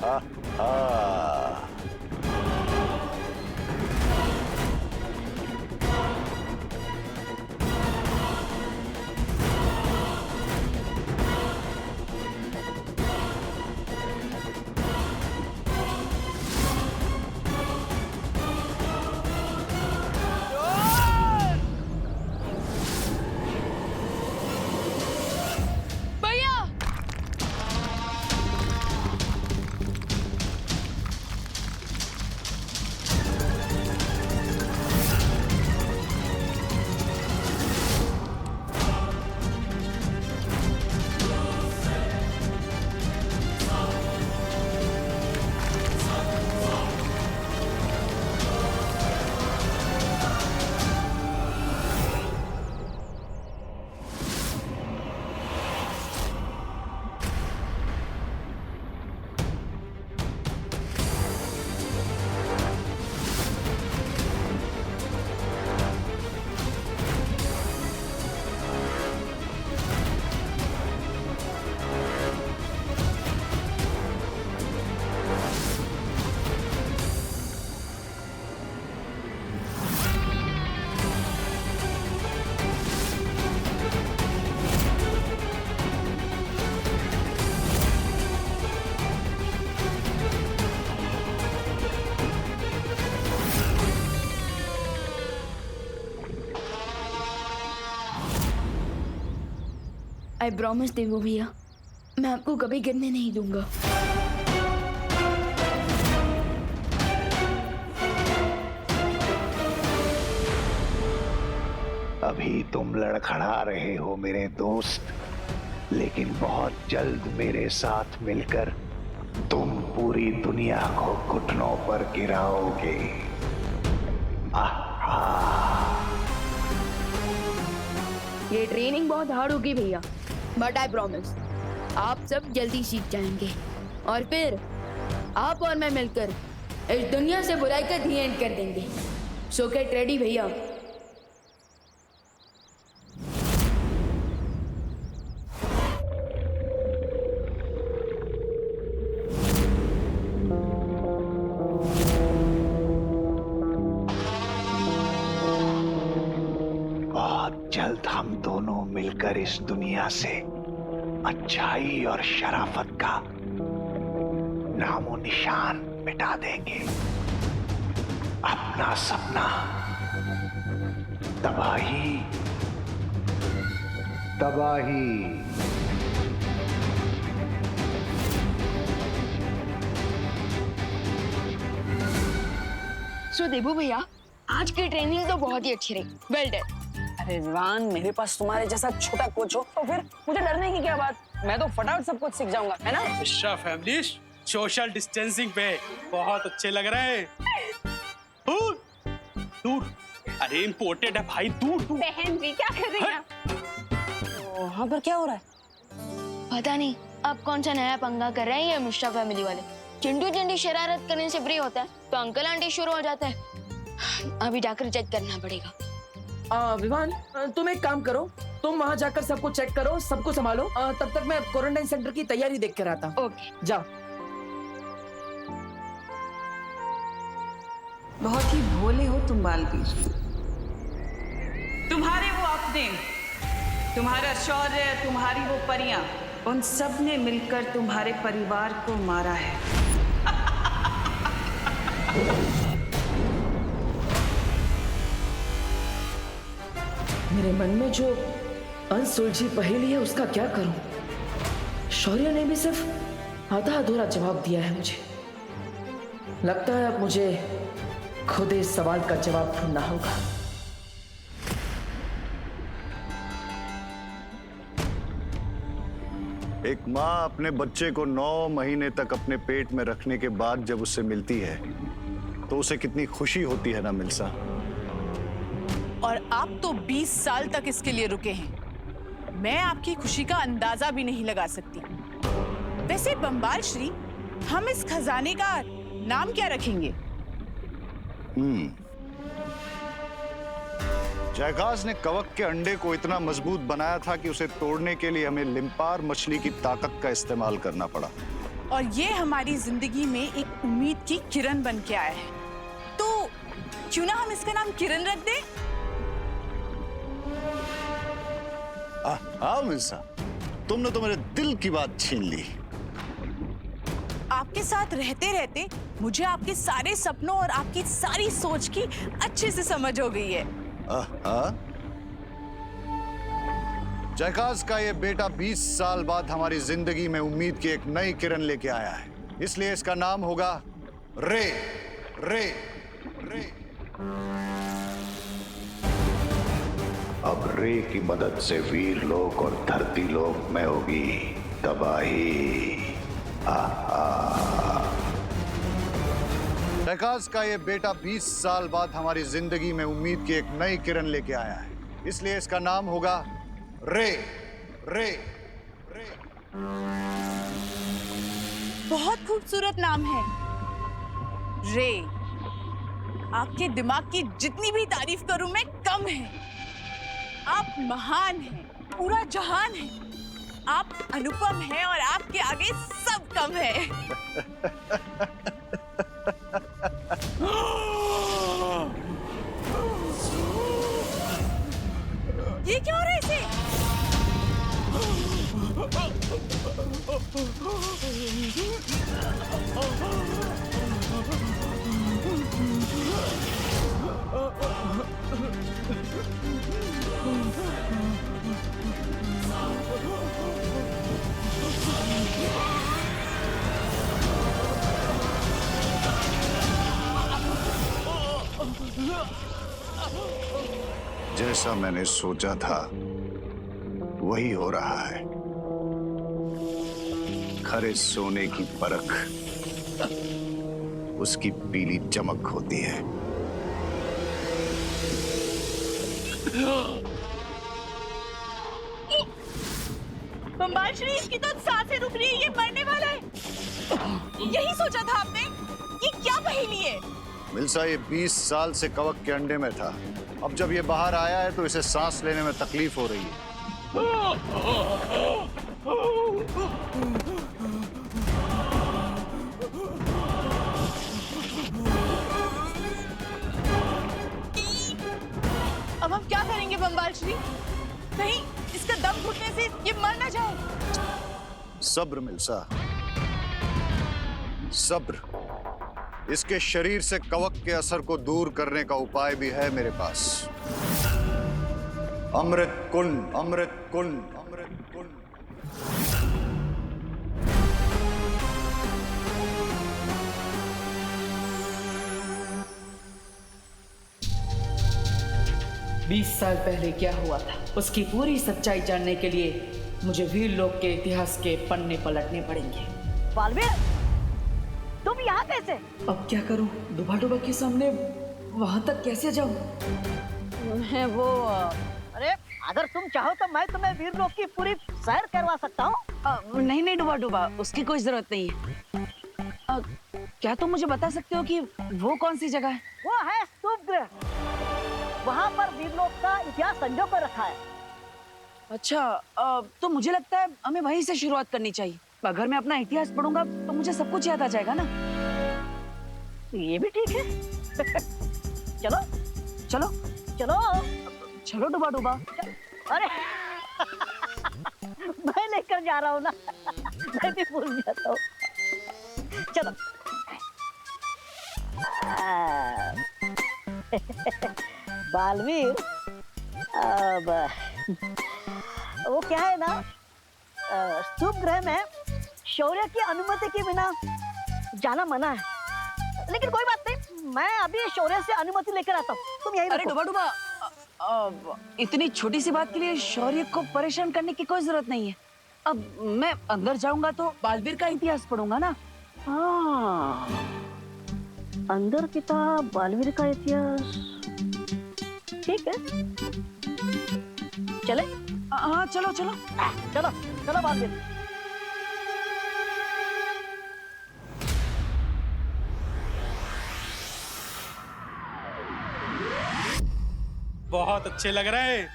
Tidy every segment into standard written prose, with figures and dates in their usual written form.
हा हा। भैया आई प्रॉमिस देवो भैया, मैं आपको कभी गिरने नहीं दूंगा। अभी तुम लड़खड़ा रहे हो मेरे दोस्त, लेकिन बहुत जल्द मेरे साथ मिलकर तुम पूरी दुनिया को घुटनों पर गिराओगे। आहा। ये ट्रेनिंग बहुत हार्ड होगी भैया, बट आई प्रॉमिस आप सब जल्दी सीख जाएंगे और फिर आप और मैं मिलकर इस दुनिया से बुराई का दी एंड कर देंगे। सो गेट रेडी भैया। बहुत जल्द हम दोनों मिलकर इस दुनिया से अच्छाई और शराफत का नामो निशान मिटा देंगे। अपना सपना तबाही तबाही। सो देवो भैया, आज की ट्रेनिंग तो बहुत ही अच्छी रही। Well done. अरे रिजवान, मेरे पास तुम्हारे जैसा छोटा कोच हो तो फिर मुझे डरने की क्या बात। मैं तो फटाफट सब कुछ सीख जाऊंगा, है ना? मिश्रा फैमिली सोशल डिस्टेंसिंग पे बहुत अच्छे लग रहे हैं। दूर दूर, अरे इम्पोर्टेड है भाई, दूर दूर। बहन जी क्या कर रही हैं? वहाँ पर क्या हो रहा है? पता नहीं अब कौन सा नया पंगा कर रहे हैं ये मिश्रा फैमिली वाले। चिंटू चिंटी शरारत करने से फ्री होता है तो अंकल आंटी शुरू हो जाते हैं। अभी जाकर चेक करना पड़ेगा। विवान, तुम एक काम करो, तुम वहाँ जाकर सबको चेक करो, सबको संभालो। तब तक मैं क्वारंटाइन सेंटर की तैयारी देख कर आता हूँ। ओके जाओ। बहुत ही भोले हो तुम बालवीर। तुम्हारे वो अपने, तुम्हारा शौर्य, तुम्हारी वो परियां, उन सब ने मिलकर तुम्हारे परिवार को मारा है। मेरे मन में जो अनसुलझी पहेली है उसका क्या करूं? शौर्य ने भी सिर्फ आधा अधूरा जवाब दिया है मुझे। लगता है अब मुझे खुद इस सवाल का जवाब ढूंढना होगा। एक माँ अपने बच्चे को 9 महीने तक अपने पेट में रखने के बाद जब उससे मिलती है तो उसे कितनी खुशी होती है ना मिल्सा। और आप तो 20 साल तक इसके लिए रुके हैं। मैं आपकी खुशी का अंदाजा भी नहीं लगा सकती। वैसे बंबाल श्री, हम इस खजाने का नाम क्या रखेंगे? जयकास ने कवक के अंडे को इतना मजबूत बनाया था कि उसे तोड़ने के लिए हमें लिम्पार मछली की ताकत का इस्तेमाल करना पड़ा। और ये हमारी जिंदगी में एक उम्मीद की किरण बन के आया है। तो क्यों ना हम इसका नाम किरण रख दें? हाँ मिर्जा, तुमने तो मेरे दिल की बात छीन ली। आपके साथ रहते रहते मुझे आपके सारे सपनों और आपकी सारी सोच की अच्छे से समझ हो गई है। जयकाज का ये बेटा 20 साल बाद हमारी जिंदगी में उम्मीद की एक नई किरण लेके आया है, इसलिए इसका नाम होगा रे रे रे। अब रे की मदद से वीर लोक और धरती लोक में होगी तबाही। जयकाज का ये बेटा 20 साल बाद हमारी जिंदगी में उम्मीद की एक नई किरण लेके आया है, इसलिए इसका नाम होगा रे रे रे। बहुत खूबसूरत नाम है, रे। आपके दिमाग की जितनी भी तारीफ करूं मैं कम है। आप महान हैं, पूरा जहान है। आप अनुपम हैं और आपके आगे सब कम है। ये क्या हो रहा है इसे? जैसा मैंने सोचा था वही हो रहा है। खरे सोने की परख उसकी पीली चमक होती है। बम्बाल श्री, इसकी तो सांसें रुक रही है, ये मरने वाला है। यही सोचा था आपने? ये क्या पहेली है? मिल्सा, ये 20 साल से कवक के अंडे में था। अब जब ये बाहर आया है तो इसे सांस लेने में तकलीफ हो रही है। अब हम क्या करेंगे बम्बाल श्री? कहीं इसका दम घुटने से ये मर ना जाए। सब्र मिल्सा, सब्र। इसके शरीर से कवक के असर को दूर करने का उपाय भी है मेरे पास। अमृत कुंड, अमृत कुंड, अमृत कुंड। बीस साल पहले क्या हुआ था उसकी पूरी सच्चाई जानने के लिए मुझे वीर लोक के इतिहास के पन्ने पलटने पड़ेंगे। बालवीर, तुम यहाँ कैसे? अब क्या करूं? डुबा डुबा के सामने वहां तक कैसे जाऊं? मैं वो अरे अगर तुम चाहो तो मैं तुम्हें वीर लोक की पूरी सैर करवा सकता हूँ। नहीं नहीं डुबा डुबा, उसकी कोई जरूरत नहीं है। क्या तुम मुझे बता सकते हो कि वो कौन सी जगह है? वो है स्तूप गृह। वहाँ पर वीर लोक का इतिहास संजो कर रखा है। अच्छा, तो मुझे लगता है हमें वहीं से शुरुआत करनी चाहिए। अगर मैं अपना इतिहास पढ़ूंगा तो मुझे सब कुछ याद आ जाएगा ना। ये भी ठीक है। चलो चलो चलो चलो डुबा डुबा। अरे मैं लेकर जा रहा हूँ ना, मैं भी भूल जाता हूँ। चलो। बालवीर, अब वो क्या है ना, स्तूप गृह में शौर्य की अनुमति के बिना जाना मना है। लेकिन कोई बात नहीं, मैं अभी शौर्य से अनुमति लेकर आता हूँ। तुम यही अरे रुको। डुबा डुबा, इतनी छोटी सी बात के लिए शौर्य को परेशान करने की कोई जरूरत नहीं है। अब मैं अंदर जाऊंगा तो बालवीर का इतिहास पढ़ूंगा ना। हाँ, अंदर किताब बालवीर का इतिहास, ठीक है। चले? हाँ चलो चलो चलो चलो बालवीर। बहुत अच्छे लग रहे हैं।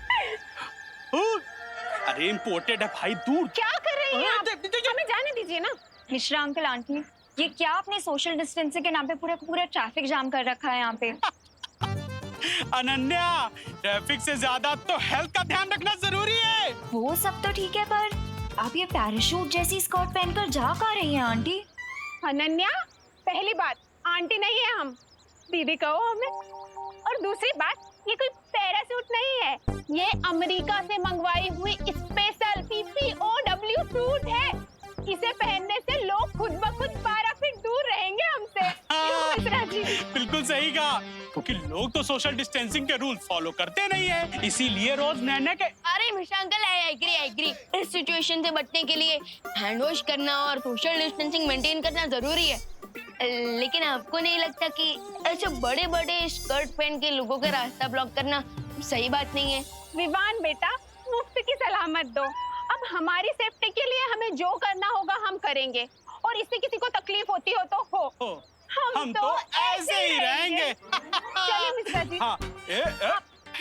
अरे इम्पोर्टेड है भाई, दूर। क्या कर रही हैं आप? हमें जाने दीजिए ना। मिश्रा अंकल आंटी, ये क्या आपने सोशल डिस्टेंसिंग के नाम पे पूरा ट्रैफिक जाम कर रखा है यहाँ पे? अनन्या, ट्रैफिक से ज्यादा तो हेल्थ का ध्यान रखना जरूरी है। वो सब तो ठीक है, पर आप ये पैराशूट जैसी स्कर्ट पहनकर जा कहाँ रही हैं आंटी? अनन्या, पहली बात, आंटी नहीं है हम, दीदी कहो हमें। और दूसरी बात, ये कोई पैरासूट नहीं है, ये अमेरिका से मंगवाई हुई स्पेशल PPOW सूट है। इसे पहनने से लोग खुद ब खुद 12 फीट दूर रहेंगे हमसे। क्यों मिश्रा जी? बिल्कुल सही कहा, क्योंकि लोग तो सोशल डिस्टेंसिंग के रूल फॉलो करते नहीं है, इसीलिए रोज नए के। अरे मिश्रा अंकल, आई एग्री। इस सिचुएशन से बचने के लिए हैंड वॉश करना और सोशल डिस्टेंसिंग मेंटेन करना जरूरी है। लेकिन आपको नहीं लगता कि ऐसे बड़े बड़े स्कर्ट पहन के लोगों का रास्ता ब्लॉक करना सही बात नहीं है? विवान बेटा, मुफ्त की सलाह मत दो। अब हमारी सेफ्टी के लिए हमें जो करना होगा हम करेंगे, और इससे किसी को तकलीफ होती हो तो हो। हम तो ऐसे ही रहेंगे। चलिए मिश्रा जी, हाँ,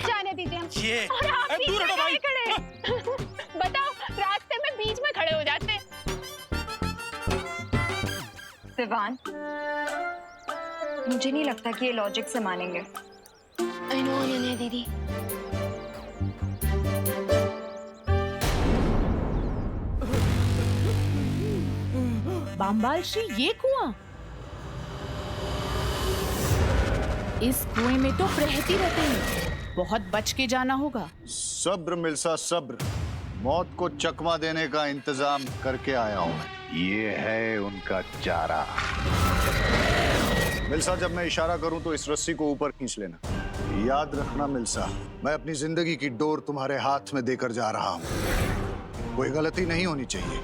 जाने दीजिए हम। ये और आप बीच दूर में हटो भाई। खड़े बताओ, रास्ते में बीच में खड़े हो जाते। विवान, मुझे नहीं लगता कि ये लॉजिक से मानेंगे। आई नो अनन्या दीदी। बांबाल श्री, ये कुआं? इस कुएं में तो प्रहती रहते हैं, बहुत बच के जाना होगा। सब्र मिल्सा सब्र, मौत को चकमा देने का इंतजाम करके आया हूँ। ये है उनका चारा। मिल्सा, जब मैं इशारा करूं तो इस रस्सी को ऊपर खींच लेना। याद रखना मिल्सा, मैं अपनी जिंदगी की डोर तुम्हारे हाथ में देकर जा रहा हूं। कोई गलती नहीं होनी चाहिए।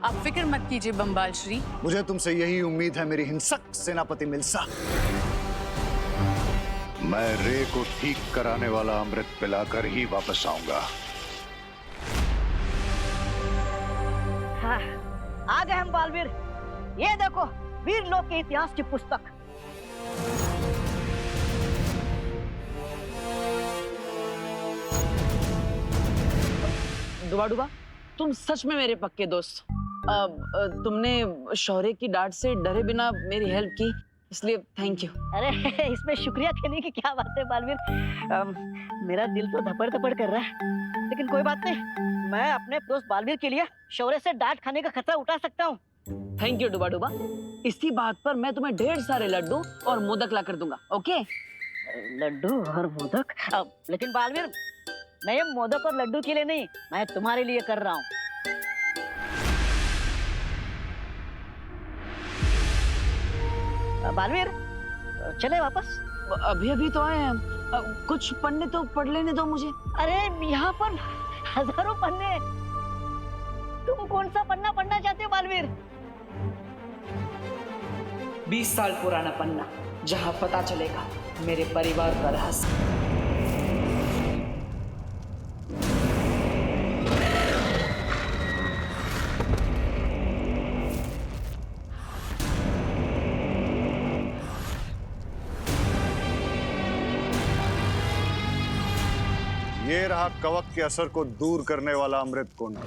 आप फिक्र मत कीजिए बंबाल श्री। मुझे तुमसे यही उम्मीद है मेरी हिंसक सेनापति मिल्सा। मैं रे को ठीक कराने वाला अमृत पिलाकर ही वापस आऊंगा। हाँ, आ गए हम बालवीर। ये देखो, वीर लोक के इतिहास की पुस्तक। डुबा डुबा, तुम सच में मेरे पक्के दोस्त। तुमने शौर्य की डांट से डरे बिना मेरी हेल्प की, इसलिए थैंक यू। अरे इसमें शुक्रिया कहने की क्या बात है बालवीर। मेरा दिल तो धपड़ धपड़ कर रहा है, लेकिन कोई बात नहीं, मैं अपने दोस्त बालवीर के लिए शौर्य से डांट खाने का खतरा उठा सकता हूँ। थैंक यू डुबा डुबा। इसी बात पर मैं तुम्हें ढेर सारे लड्डू और मोदक ला कर दूंगा, ओके? लड्डू और मोदक? लेकिन बालवीर, मैं ये मोदक और लड्डू के लिए नहीं, मैं तुम्हारे लिए कर रहा हूँ। बालवीर, चले वापस? अभी अभी तो आए हैं, कुछ पन्ने तो पढ़ लेने दो मुझे। अरे यहाँ पर हजारों पन्ने, तुम कौन सा पन्ना पढ़ना चाहते हो बालवीर? 20 साल पुराना पन्ना, जहां पता चलेगा मेरे परिवार का रहस्य। ये रहा कवक के असर को दूर करने वाला अमृत कुंड।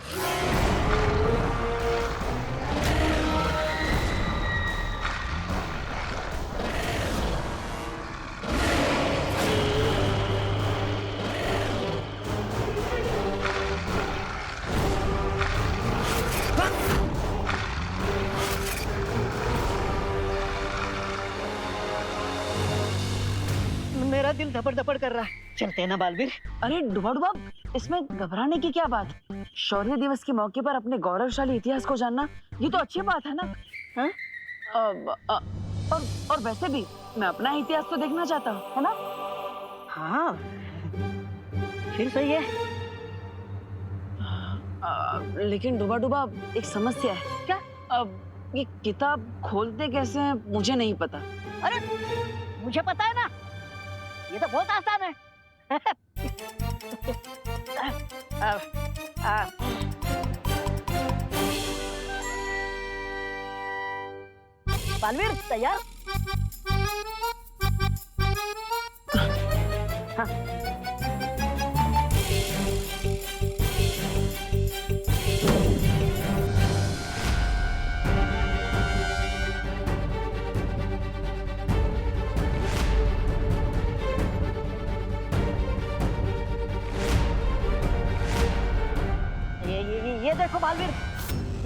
मेरा दिल धपड़ धपड़ कर रहा है। चलते हैं ना बालवीर? अरे डुबा डुबा, इसमें घबराने की क्या बात? शौर्य दिवस के मौके पर अपने गौरवशाली इतिहास को जानना, ये तो अच्छी बात है ना? हाँ? और वैसे भी मैं अपना इतिहास तो देखना चाहता हूँ, है ना? हाँ, फिर सही है। लेकिन डुबा डुबा, एक समस्या है। क्या? ये किताब खोलते कैसे हैं मुझे नहीं पता। अरे मुझे पता है ना, ये तो बहुत आसान है। बालवीर, तैयार? हाँ।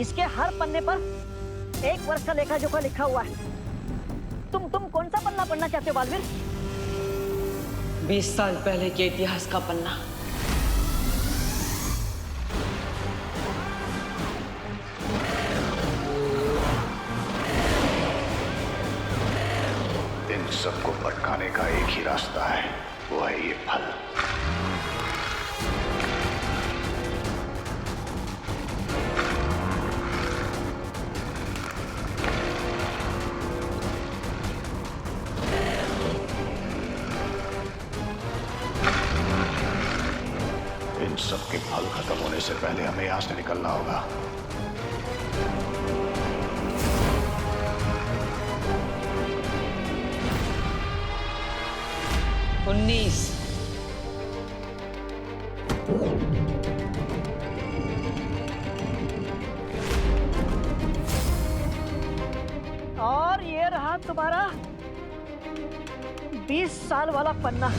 इसके हर पन्ने पर 1 वर्ष का लेखा जोखा लिखा हुआ है। तुम कौन सा पन्ना पढ़ना चाहते हो बालवीर? 20 साल पहले के इतिहास का पन्ना। इन सबको भटकाने का एक ही रास्ता है, वो है ये फल। इन सबके फल खत्म होने से पहले हमें यहां से निकलना होगा। उन्नीस। और ये रहा तुम्हारा 20 साल वाला पन्ना।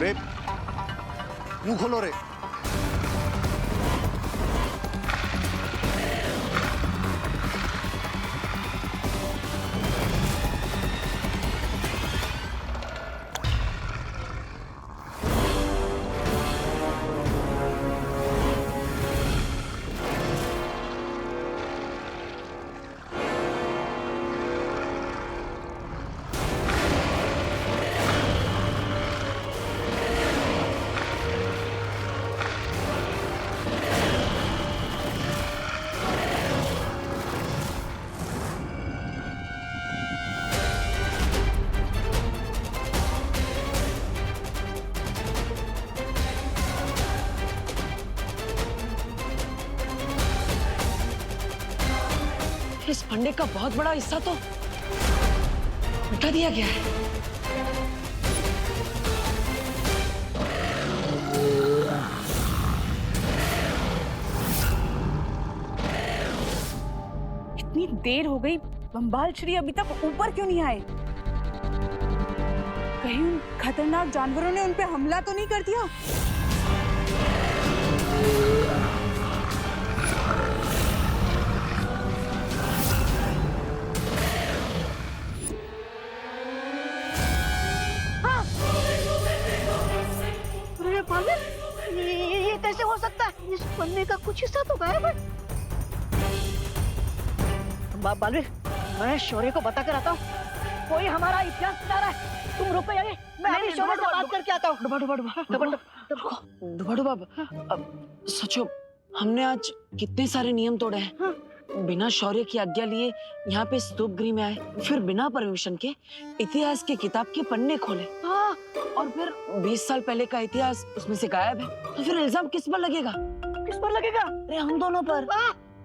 रे, मुंह खोलो रे। इस फंडे का बहुत बड़ा हिस्सा तो मिटा दिया गया है। इतनी देर हो गई, बम्बाल श्री अभी तक ऊपर क्यों नहीं आए? कहीं उन खतरनाक जानवरों ने उन पे हमला तो नहीं कर दिया? ये कैसे हो सकता है? इस पन्ने का कुछ हिस्सा तो गायब है। बालवीर, मैं शौर्य को बता कर आता हूँ। कोई हमारा इतिहास बता रहा है। तुम रुको यार, मैं अभी शौर्य से बात करके आता हूँ। डुबा सोचो, हमने आज कितने सारे नियम तोड़े हैं। बिना शौर्य की आज्ञा लिए यहाँ पे स्तूप गृह में आए, फिर बिना परमिशन के इतिहास की किताब के पन्ने खोले, और फिर 20 साल पहले का इतिहास उसमें से गायब है। तो फिर इल्जाम किस पर लगेगा? किस पर लगेगा? अरे हम दोनों पर।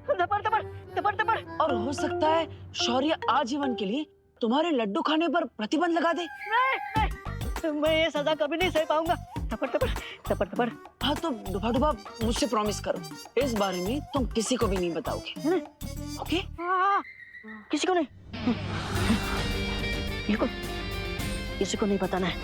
दबर। और हो सकता है शौर्य आजीवन के लिए तुम्हारे लड्डू खाने पर प्रतिबंध लगा दे। नहीं, मैं ये सजा कभी नहीं सह पाऊंगा। दबर। हाँ तो डुबा मुझसे प्रॉमिस करो, इस बारे में तुम किसी को भी नहीं बताओगे। ओके? हाँ, किसी को नहीं, बिल्कुल किसी को नहीं बताना है।